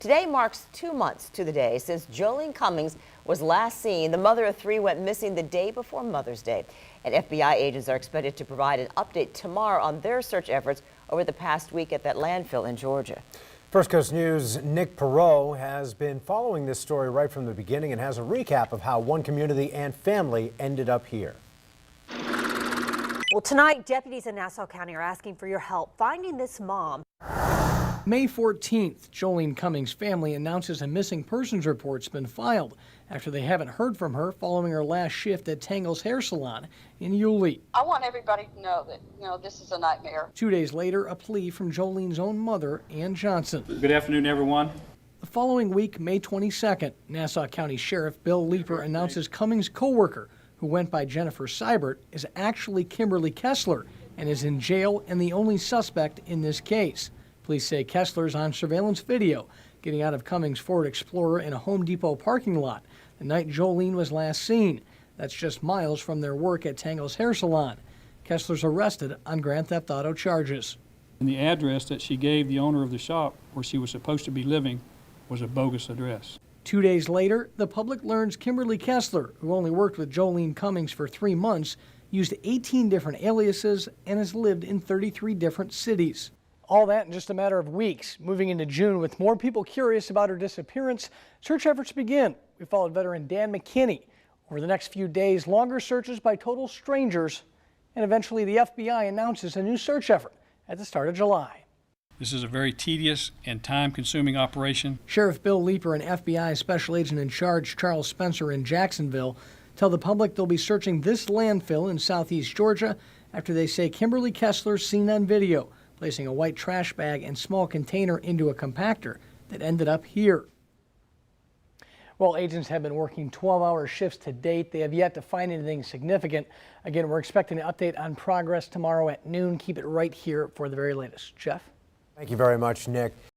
Today marks 2 months to the day since Joleen Cummings was last seen. The mother of 3 went missing the day before Mother's Day. And FBI agents are expected to provide an update tomorrow on their search efforts over the past week at that landfill in Georgia. First Coast News' Nick Perot has been following this story right from the beginning and has a recap of how one community and family ended up here. Well, tonight, deputies in Nassau County are asking for your help finding this mom. May 14th, Joleen Cummings' family announces a missing persons report's been filed after they haven't heard from her following her last shift at Tangle's Hair Salon in Yulee. I want everybody to know that, this is a nightmare. 2 days later, a plea from Joleen's own mother, Ann Johnson. Good afternoon, everyone. The following week, May 22nd, Nassau County Sheriff Bill Leeper announces Cummings' co-worker, who went by Jennifer Seibert, is actually Kimberly Kessler and is in jail and the only suspect in this case. Police say Kessler's on surveillance video, getting out of Cummings' Ford Explorer in a Home Depot parking lot the night Joleen was last seen. That's just miles from their work at Tangle's Hair Salon. Kessler's arrested on grand theft auto charges. And the address that she gave the owner of the shop where she was supposed to be living was a bogus address. 2 days later, the public learns Kimberly Kessler, who only worked with Joleen Cummings for 3 months, used 18 different aliases and has lived in 33 different cities. All that in just a matter of weeks. Moving into June with more people curious about her disappearance, search efforts begin. We followed veteran Dan McKinney. Over the next few days, longer searches by total strangers, and eventually the FBI announces a new search effort at the start of July. This is a very tedious and time-consuming operation. Sheriff Bill Leeper and FBI Special Agent in Charge Charles Spencer in Jacksonville tell the public they'll be searching this landfill in southeast Georgia after they say Kimberly Kessler's seen on video, placing a white trash bag and small container into a compactor that ended up here. Well, agents have been working 12-hour shifts to date. They have yet to find anything significant. Again, we're expecting an update on progress tomorrow at noon. Keep it right here for the very latest. Jeff? Thank you very much, Nick.